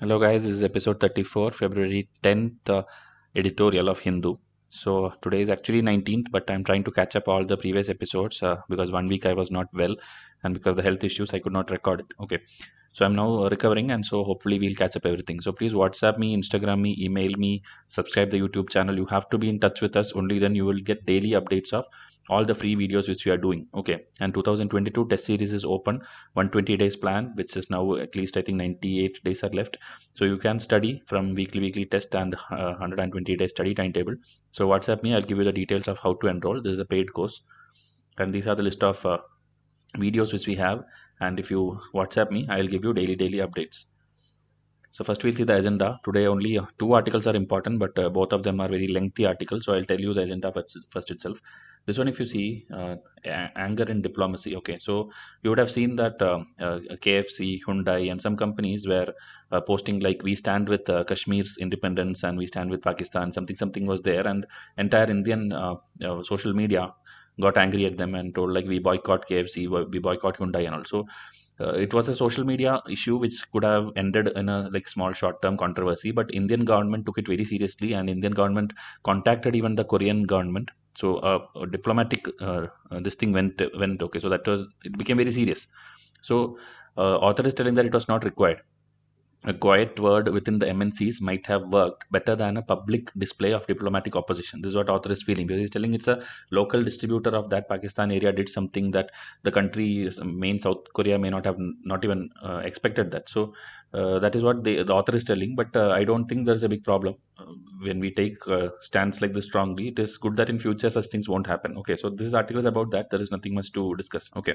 Hello guys, this is episode 34, February 10th, editorial of Hindu. So today is actually 19th, but I'm trying to catch up all the previous episodes because 1 week I was not well and because of the health issues I could not record it. Okay, so I'm now recovering and so hopefully we'll catch up everything. So please WhatsApp me, Instagram me, email me, subscribe the YouTube channel. You have to be in touch with us, only then you will get daily updates of all the free videos which we are doing. Okay, and 2022 test series is open, 120 days plan, which is now at least I think 98 days are left, so you can study from weekly test and 120-day study timetable. So WhatsApp me, I'll give you the details of how to enroll. This is a paid course and these are the list of videos which we have, and if you WhatsApp me, I'll give you daily updates. So first we'll see the agenda. Today only two articles are important, but both of them are very lengthy articles. So I'll tell you the agenda first itself. This one, if you see, anger in diplomacy. Okay, so you would have seen that KFC, Hyundai, and some companies were posting like "We stand with Kashmir's independence" and "We stand with Pakistan." Something was there, and entire Indian social media got angry at them and told like we boycott KFC, we boycott Hyundai, and also it was a social media issue which could have ended in a like small short-term controversy, but Indian government took it very seriously, and Indian government contacted even the Korean government. So a diplomatic this thing went okay. So that was, it became very serious. So author is telling that it was not required. A quiet word within the MNCs might have worked better than a public display of diplomatic opposition. This is what author is feeling, because he's telling it's a local distributor of that Pakistan area did something that the country, main South Korea, may not have not even expected that. So that is what the author is telling. But I don't think there's a big problem when we take stands like this strongly. It is good that in future such things won't happen. Okay, so this article is about that. There is nothing much to discuss. Okay.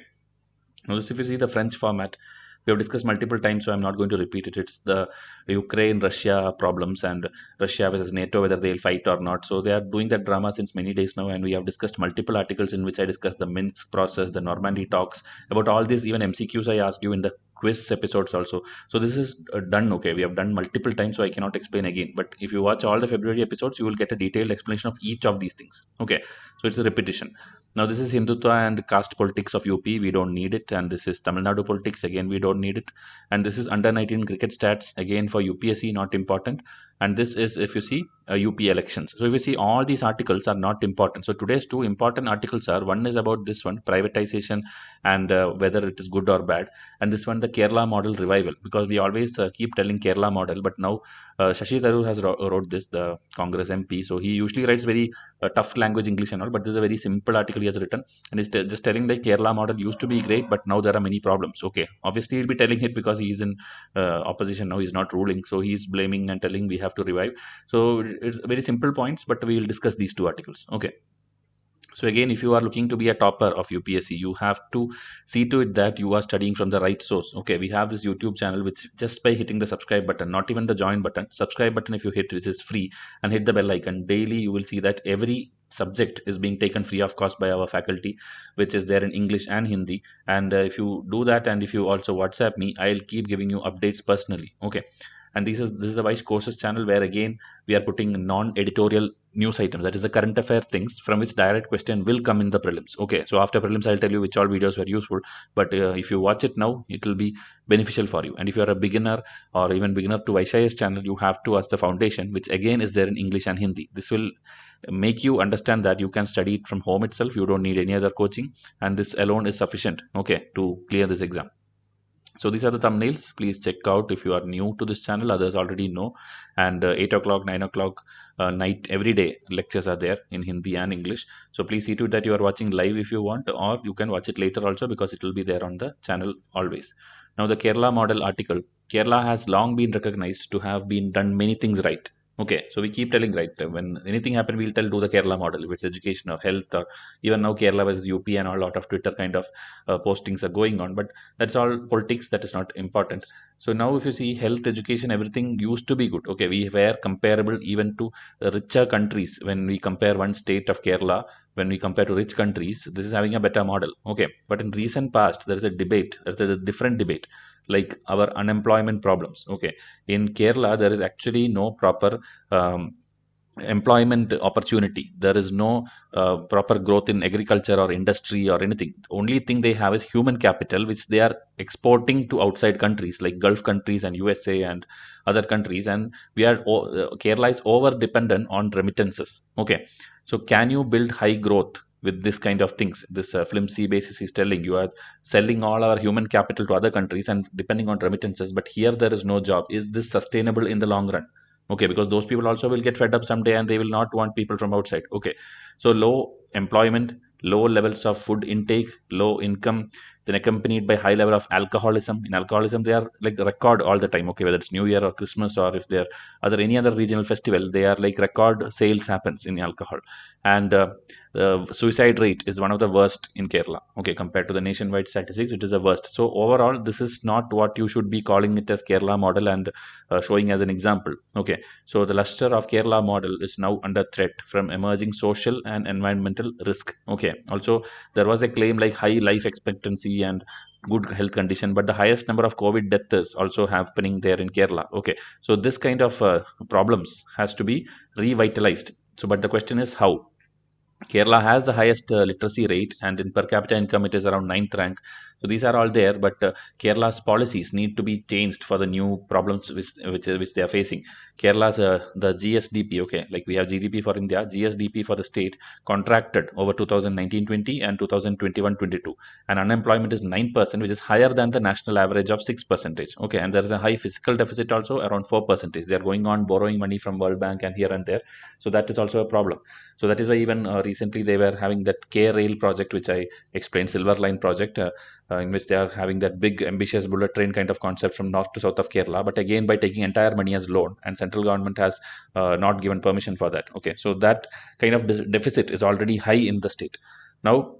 Now, this if you see the French format, we have discussed multiple times, so I'm not going to repeat it. It's the Ukraine-Russia problems and Russia versus NATO, whether they'll fight or not. So they are doing that drama since many days now, and we have discussed multiple articles in which I discussed the Minsk process, the Normandy talks, about all these, even MCQs I asked you in the quiz episodes also. So this is done, okay. We have done multiple times, so I cannot explain again. But if you watch all the February episodes, you will get a detailed explanation of each of these things. Okay, so it's a repetition. Now this is Hindutva and caste politics of UP. We don't need it. And this is Tamil Nadu politics. Again, we don't need it. And this is under 19 cricket stats. Again, for UPSC, not important. And this is, if you see, UP elections. So if you see, all these articles are not important. So today's two important articles are, one is about this one, privatization, and whether it is good or bad. And this one, the Kerala model revival, because we always keep telling Kerala model, but now Shashi Tharoor has wrote this, the Congress MP. So he usually writes very tough language English and all, but this is a very simple article he has written, and he's just telling the Kerala model used to be great, but now there are many problems. Okay, obviously he'll be telling it because he is in opposition now, he's not ruling, so he's blaming and telling we have to revive. So it's very simple points, but we will discuss these two articles. Okay. So again, if you are looking to be a topper of UPSC, you have to see to it that you are studying from the right source. Okay, we have this YouTube channel which, just by hitting the subscribe button, not even the join button, subscribe button if you hit, which is free, and hit the bell icon, daily you will see that every subject is being taken free of cost by our faculty, which is there in English and Hindi. And if you do that, and if you also WhatsApp me, I'll keep giving you updates personally. Okay. And this is the Vysh courses channel, where again we are putting non-editorial news items, that is the current affair things from which direct question will come in the prelims. Okay, so after prelims I'll tell you which all videos were useful, but if you watch it now, it will be beneficial for you. And if you are a beginner or even beginner to Vysh IAS channel, you have to watch the foundation, which again is there in English and Hindi. This will make you understand that you can study it from home itself. You don't need any other coaching, and this alone is sufficient, okay, to clear this exam. So these are the thumbnails. Please check out if you are new to this channel. Others already know. And 8 o'clock, 9 o'clock night, every day lectures are there in Hindi and English. So please see to it that you are watching live if you want, or you can watch it later also, because it will be there on the channel always. Now the Kerala model article. Kerala has long been recognized to have been done many things right. Okay, so we keep telling, right, when anything happen, we'll tell do the Kerala model, if it's education or health, or even now Kerala versus UP and a lot of Twitter kind of postings are going on. But that's all politics, that is not important. So now if you see health, education, everything used to be good. Okay, we were comparable even to richer countries. When we compare one state of Kerala, when we compare to rich countries, this is having a better model. Okay, but in recent past there is a debate, there's a different debate, like our unemployment problems. Okay, in Kerala there is actually no proper employment opportunity. There is no proper growth in agriculture or industry or anything. The only thing they have is human capital, which they are exporting to outside countries like Gulf countries and USA and other countries. And we are Kerala is over dependent on remittances. Okay, so can you build high growth with this kind of things? This flimsy basis is telling you are selling all our human capital to other countries and depending on remittances, but here there is no job. Is this sustainable in the long run? Okay, because those people also will get fed up someday and they will not want people from outside. Okay, so low employment, low levels of food intake, low income, then accompanied by high level of alcoholism. In alcoholism they are like record all the time. Okay, whether it's New Year or Christmas or if they're other any other regional festival, they are like record sales happens in alcohol. And the suicide rate is one of the worst in Kerala. Okay, compared to the nationwide statistics, it is the worst. So overall this is not what you should be calling it as Kerala model and showing as an example. Okay, so the luster of Kerala model is now under threat from emerging social and environmental risk. Okay, also there was a claim like high life expectancy and good health condition, but the highest number of COVID deaths is also happening there in Kerala. Okay, so this kind of problems has to be revitalized. So, but the question is how. Kerala has the highest literacy rate, and in per capita income, it is around ninth rank. So these are all there, but Kerala's policies need to be changed for the new problems which they are facing. Kerala's the GSDP, okay, like we have GDP for India, GSDP for the state contracted over 2019-20 and 2021-22, and unemployment is 9%, which is higher than the national average of 6%. Okay, and there is a high fiscal deficit also around 4%. They are going on borrowing money from World Bank and here and there, so that is also a problem. So that is why even recently they were having that K Rail project, which I explained, Silver Line project, in which they are having that big ambitious bullet train kind of concept from north to south of Kerala. But again, by taking entire money as loan, and central government has not given permission for that. Okay, so that kind of deficit is already high in the state. Now,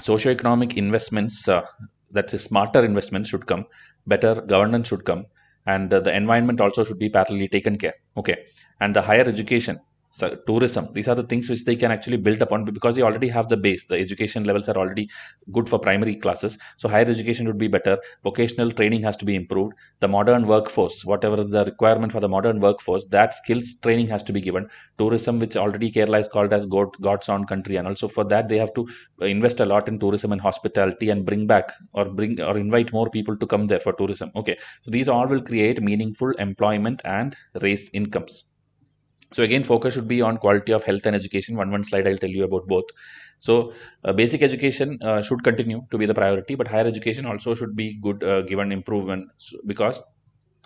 socio-economic investments, that is smarter investments should come, better governance should come, and the environment also should be parallelly taken care. Okay, and the higher education, so tourism, these are the things which they can actually build upon because they already have the base. The education levels are already good for primary classes, so higher education would be better. Vocational training has to be improved. The modern workforce, whatever the requirement for the modern workforce, that skills training has to be given. Tourism, which already Kerala is called as God's own country, and also for that they have to invest a lot in tourism and hospitality and bring or invite more people to come there for tourism. Okay, so these all will create meaningful employment and raise incomes. So again, focus should be on quality of health and education. One slide I'll tell you about both. So basic education should continue to be the priority, but higher education also should be good, given improvement, because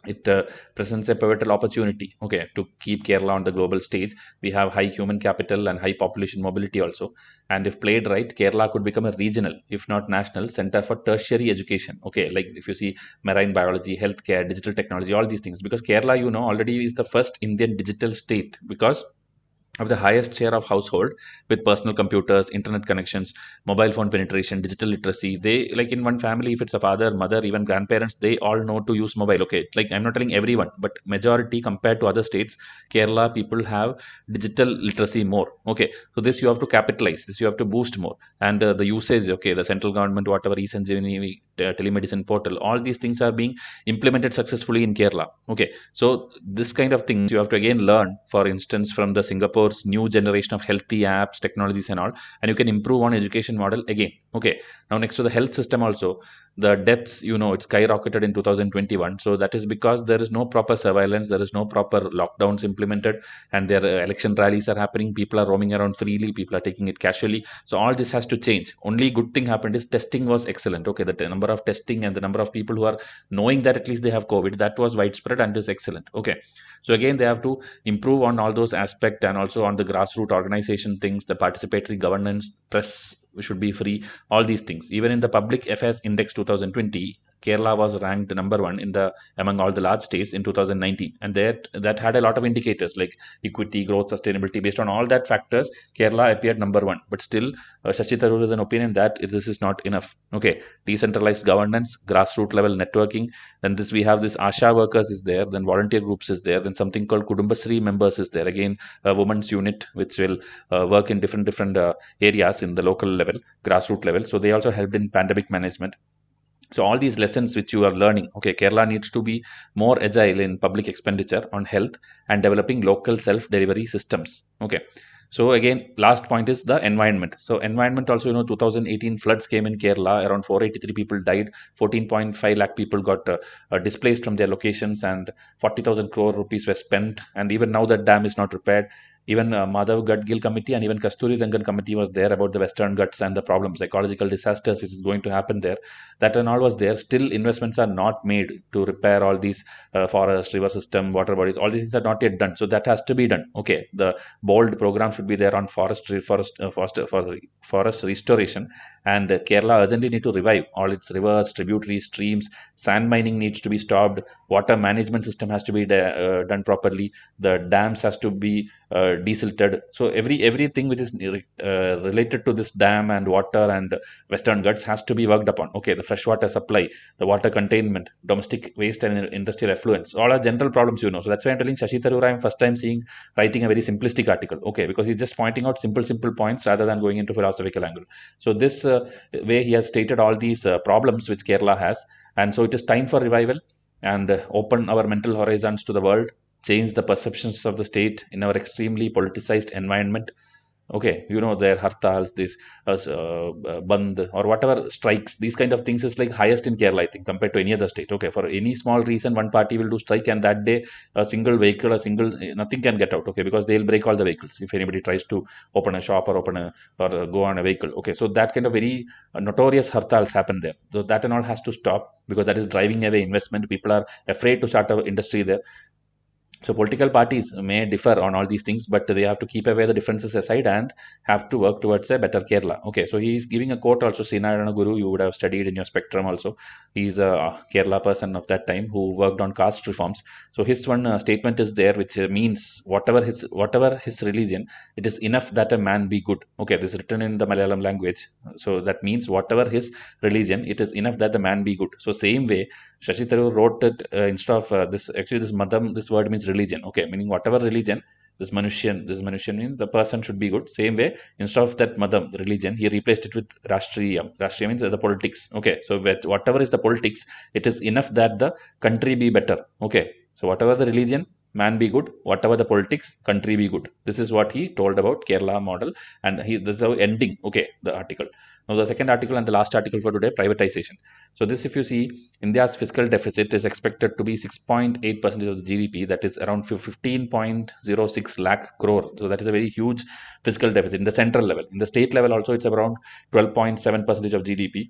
it presents a pivotal opportunity, okay, to keep Kerala on the global stage. We have high human capital and high population mobility also, and if played right, Kerala could become a regional, if not national, center for tertiary education. Okay, like if you see marine biology, healthcare, digital technology, all these things, because Kerala, already is the first Indian digital state because of the highest share of household with personal computers, internet connections, mobile phone penetration, digital literacy. They, like in one family, if it's a father, mother, even grandparents, they all know to use mobile. Okay, like I'm not telling everyone, but majority compared to other states, Kerala people have digital literacy more. Okay, so this you have to capitalize, this you have to boost more, and the usage. Okay, the central government, whatever e-Sanjeevani, telemedicine portal, all these things are being implemented successfully in Kerala. Okay, so this kind of things you have to again learn, for instance, from the Singapore's new generation of healthy apps, technologies and all, and you can improve on education model again. Okay, now next to the health system also, the deaths, it skyrocketed in 2021. So that is because there is no proper surveillance, there is no proper lockdowns implemented, and their election rallies are happening, people are roaming around freely, people are taking it casually. So all this has to change. Only good thing happened is testing was excellent. Okay, the number of testing and the number of people who are knowing that at least they have COVID, that was widespread and is excellent. Okay, so again they have to improve on all those aspects, and also on the grassroots organization things, the participatory governance, press should be free, all these things. Even in the Public Affairs Index 2020, Kerala was ranked number one in the among all the large states in 2019, and that had a lot of indicators like equity, growth, sustainability. Based on all that factors, Kerala appeared number one. But still, Shashi Tharoor has an opinion that this is not enough. Okay, decentralized governance, grassroots level networking. Then we have this Asha workers is there, then volunteer groups is there, then something called Kudumbasri members is there. Again, a women's unit which will work in different areas in the local level, grassroots level. So they also helped in pandemic management. So all these lessons which you are learning, okay, Kerala needs to be more agile in public expenditure on health and developing local self-delivery systems. Okay. So again, last point is the environment. So environment also, 2018 floods came in Kerala, around 483 people died, 14.5 lakh people got displaced from their locations, and 40,000 crore rupees were spent. And even now that dam is not repaired. Even Madhav Gadgil committee and even Kasturi Rangan committee was there about the Western Ghats and the problems, ecological disasters which is going to happen there. That and all was there. Still, investments are not made to repair all these forest, river system, water bodies. All these things are not yet done. So that has to be done. Okay, the bold program should be there on forest restoration, and Kerala urgently need to revive all its rivers, tributaries, streams. Sand mining needs to be stopped. Water management system has to be done properly. The dams has to be desilted. So everything which is related to this dam and water and Western Ghats has to be worked upon. Okay, the freshwater supply, the water containment, domestic waste and industrial effluents, all are general problems, So that's why I'm telling Shashi Tharoor, I'm first time writing a very simplistic article. Okay, because he's just pointing out simple points rather than going into philosophical angle. So this way he has stated all these problems which Kerala has, and so it is time for revival and open our mental horizons to the world, change the perceptions of the state in our extremely politicized environment. Okay, their hartals, this band or whatever strikes, these kind of things is like highest in Kerala, I think, compared to any other state. Okay, for any small reason, one party will do strike, and that day a single vehicle, nothing can get out. Okay, because they'll break all the vehicles if anybody tries to open a shop or go on a vehicle. Okay, so that kind of very notorious hartals happen there. So that and all has to stop, because that is driving away investment. People are afraid to start an industry there. So political parties may differ on all these things, but they have to keep away the differences aside and have to work towards a better Kerala. Okay, so he is giving a quote also. Srinarayana Guru, you would have studied in your spectrum also. He's a Kerala person of that time who worked on caste reforms. So his one statement is there, which means whatever his religion, it is enough that a man be good. Okay, this is written in the Malayalam language. So that means whatever his religion, it is enough that the man be good. So same way, Shashi Tharoor wrote it instead of this. Actually, this madam, this word means religion. Okay, meaning whatever religion, this Manushyan means the person should be good. Same way, instead of that madam religion, he replaced it with Rashtriya. Rashtriya means the politics. Okay, so whatever is the politics, it is enough that the country be better. Okay, so whatever the religion, man be good. Whatever the politics, country be good. This is what he told about Kerala model, and this is how ending. Okay, the article. Now the second article and the last article for today, privatization. So this, if you see, India's fiscal deficit is expected to be 6.8% of the GDP, that is around 15.06 lakh crore. So that is a very huge fiscal deficit in the central level. In the state level also, it's around 12.7% of GDP.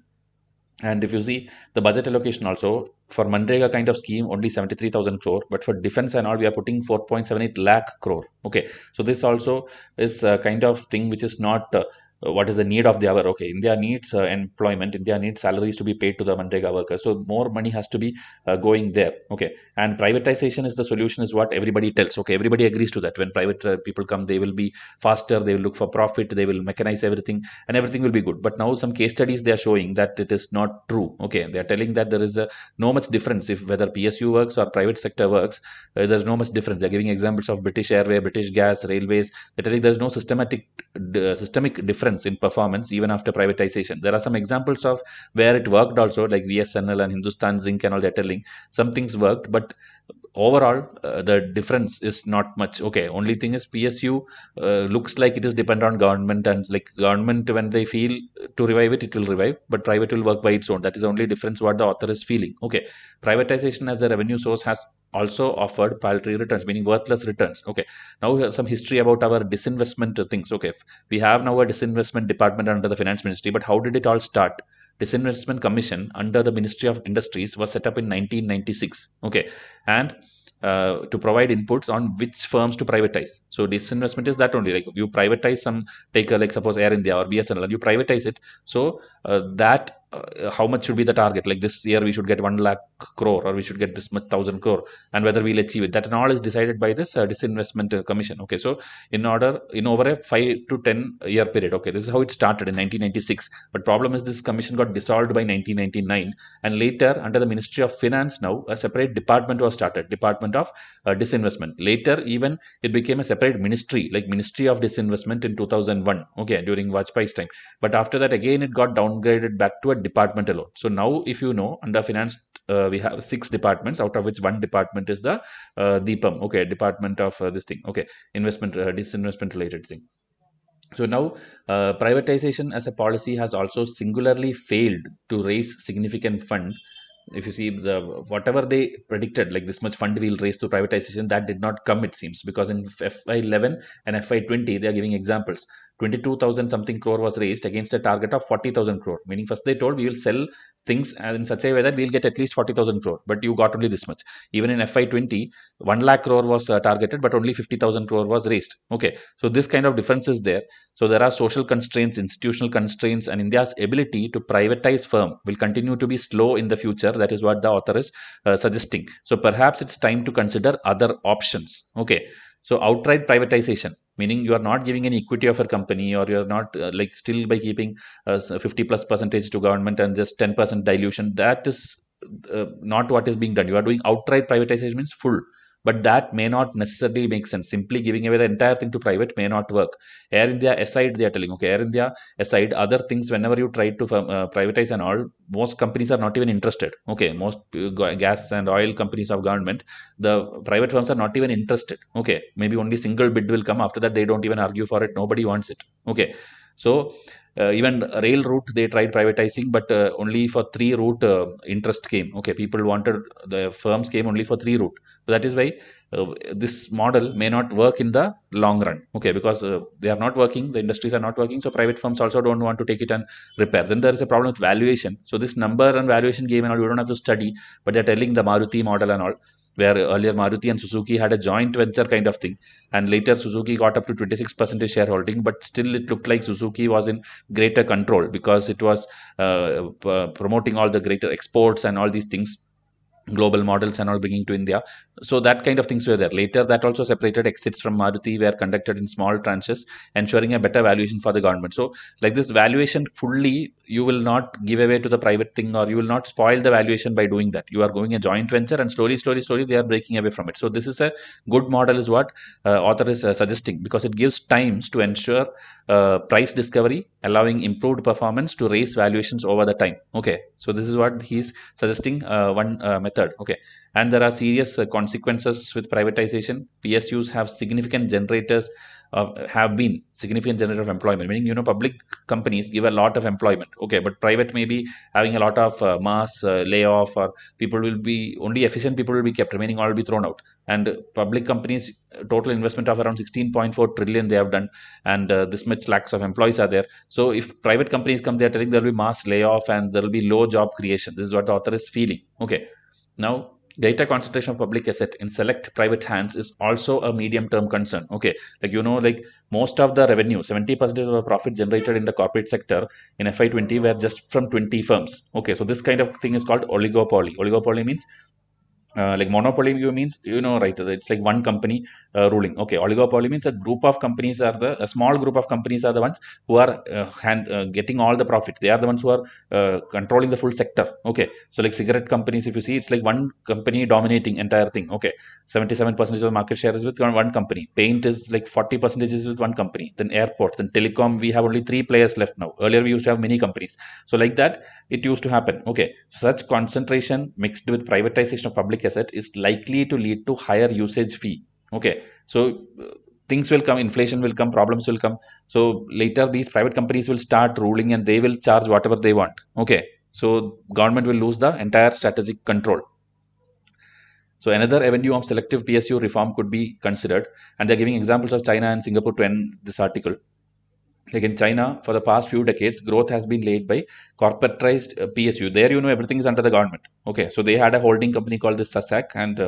And if you see the budget allocation also, for Manrega kind of scheme, only 73,000 crore, but for defense and all, we are putting 4.78 lakh crore. Okay, so this also is a kind of thing which is not what is the need of the hour. Okay, India needs employment, India needs salaries to be paid to the Manrega workers, so more money has to be going there. Okay, and privatization is the solution, is what everybody tells. Okay, everybody agrees to that. When private people come, they will be faster, they will look for profit, they will mechanize everything, and everything will be good. But now some case studies, they are showing that it is not true. Okay, they are telling that there is no much difference if whether PSU works or private sector works. There's no much difference. They're giving examples of British Airway, British Gas, railways. They're telling there's no systemic difference in performance even after privatization. There are some examples of where it worked also, like VSNL and Hindustan Zinc and all. They're telling some things worked, but overall the difference is not much. Okay, only thing is PSU looks like it is dependent on government, and like government, when they feel to revive it, it will revive, but private will work by its own. That is the only difference what the author is feeling. Okay, privatization as a revenue source has also offered paltry returns, meaning worthless returns. Okay, now some history about our disinvestment things. Okay, we have now a disinvestment department under the finance ministry, but how did it all start? Disinvestment Commission under the Ministry of Industries was set up in 1996. Okay, and to provide inputs on which firms to privatize. So disinvestment is that only, like you privatize some, take like suppose Air India or BSNL, you privatize it. So that how much should be the target? Like this year we should get 1 lakh crore, or we should get this much 1,000 crore, and whether we'll achieve it. That and all is decided by this disinvestment commission. Okay, so in over a 5 to 10 year period. Okay, this is how it started in 1996. But problem is this commission got dissolved by 1999, and later under the Ministry of Finance, now a separate department was started, Department of Disinvestment. Later even it became a separate ministry, like Ministry of Disinvestment in 2001. Okay, during Vajpayee's time. But after that again it got downgraded back to a department alone. So now if you know, under finance we have 6 departments, out of which one department is the DIPAM. Okay, Department of this thing. Okay, investment disinvestment related thing. So now privatization as a policy has also singularly failed to raise significant fund. If you see whatever they predicted, like this much fund will raise to privatization, that did not come, it seems, because in FY11 and FY20 they are giving examples. 22,000 something crore was raised against a target of 40,000 crore. Meaning first they told we will sell things in such a way that we'll get at least 40,000 crore, but you got only this much. Even in FY20, 1 lakh crore was targeted, but only 50,000 crore was raised. Okay, so this kind of difference is there. So there are social constraints, institutional constraints, and India's ability to privatize firm will continue to be slow in the future. That is what the author is suggesting. So perhaps it's time to consider other options. Okay, so outright privatization, meaning you are not giving any equity of a company, or you are not like still by keeping 50+ percentage to government and just 10% dilution. That is not what is being done. You are doing outright privatization, means full. But that may not necessarily make sense. Simply giving away the entire thing to private may not work. Air India aside, they are telling, okay, Air India aside, other things, whenever you try to privatize and all, most companies are not even interested. Okay, most gas and oil companies of government, the private firms are not even interested. Okay, maybe only single bid will come. After that, they don't even argue for it. Nobody wants it. Okay, so even rail route they tried privatizing, but only for 3 route interest came. Okay, people wanted, the firms came only for 3 route. So that is why this model may not work in the long run. Okay, because they are not working, the industries are not working, so private firms also don't want to take it and repair. Then there is a problem with valuation. So this number and valuation game and all, you don't have to study, but they're telling the Maruti model and all, where earlier Maruti and Suzuki had a joint venture kind of thing, and later Suzuki got up to 26% shareholding, but still it looked like Suzuki was in greater control because it was promoting all the greater exports and all these things, global models and all bringing to India. So that kind of things were there. Later that also separated. Exits from Maruti were conducted in small tranches, ensuring a better valuation for the government. So like this valuation fully, you will not give away to the private thing, or you will not spoil the valuation by doing that. You are going a joint venture, and slowly they are breaking away from it. So this is a good model is what author is suggesting, because it gives times to ensure price discovery, allowing improved performance to raise valuations over the time. Okay, so this is what he's suggesting, one method. Okay, and there are serious consequences with privatization. PSUs have significant generators have been significant generator of employment, meaning public companies give a lot of employment. Okay, but private may be having a lot of mass layoff, or people will be only efficient people will be kept, remaining all will be thrown out. And public companies, total investment of around 16.4 trillion they have done, and this much lakhs of employees are there. So if private companies come, they are telling there will be mass layoff and there will be low job creation. This is what the author is feeling. Okay, now greater concentration of public asset in select private hands is also a medium-term concern. Okay, like like most of the revenue, 70% of the profit generated in the corporate sector in FY20 were just from 20 firms. Okay, so this kind of thing is called oligopoly. Oligopoly means like monopoly means, right, it's like one company ruling. Okay, oligopoly means a group of companies a small group of companies are the ones who are getting all the profit. They are the ones who are controlling the full sector. Okay, so like cigarette companies, if you see, it's like one company dominating entire thing. Okay, 77% of the market share is with one company. Paint is like 40% is with one company. Then airport, then telecom, we have only 3 players left now. Earlier we used to have many companies. So like that it used to happen. Okay, such concentration mixed with privatization of public asset is likely to lead to higher usage fee. Okay, so things will come, inflation will come, problems will come. So later these private companies will start ruling and they will charge whatever they want. Okay, so government will lose the entire strategic control. So another avenue of selective PSU reform could be considered, and they're giving examples of China and Singapore to end this article. Like in China, for the past few decades, growth has been laid by corporatized PSU. There, everything is under the government. Okay, so they had a holding company called the SASAC, and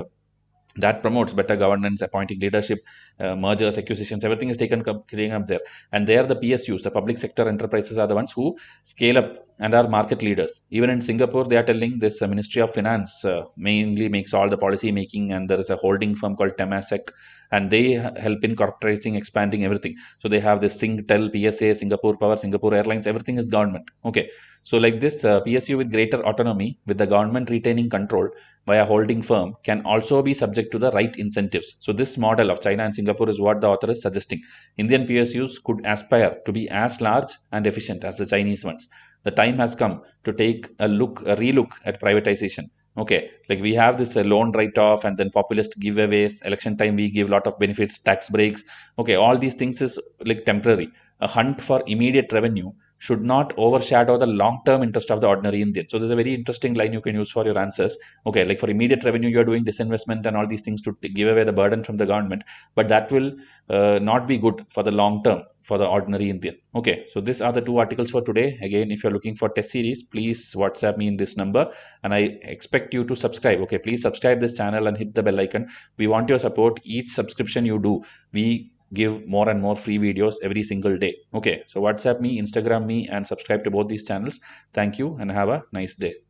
that promotes better governance, appointing leadership, mergers, acquisitions, everything is taken up there. And there the PSUs, the public sector enterprises, are the ones who scale up and are market leaders. Even in Singapore, they are telling this Ministry of Finance mainly makes all the policy making, and there is a holding firm called Temasek, and they help in corporatizing, expanding everything. So they have this Singtel, PSA, Singapore Power, Singapore Airlines, everything is government. Okay, so like this PSU with greater autonomy, with the government retaining control by a holding firm, can also be subject to the right incentives. So this model of China and Singapore is what the author is suggesting. Indian PSUs could aspire to be as large and efficient as the Chinese ones. The time has come to take a relook at privatization. Okay, like we have this loan write-off and then populist giveaways. Election time we give a lot of benefits, tax breaks. Okay, all these things is like temporary. A hunt for immediate revenue should not overshadow the long-term interest of the ordinary Indian. So there's a very interesting line you can use for your answers. Okay, like for immediate revenue, you're doing disinvestment and all these things to give away the burden from the government, but that will not be good for the long term for the ordinary Indian. Okay, so these are the two articles for today. Again, if you're looking for test series, please WhatsApp me in this number, and I expect you to subscribe. Okay, please subscribe this channel and hit the bell icon. We want your support. Each subscription you do, we give more and more free videos every single day. Okay, so WhatsApp me, Instagram me, and subscribe to both these channels. Thank you and have a nice day.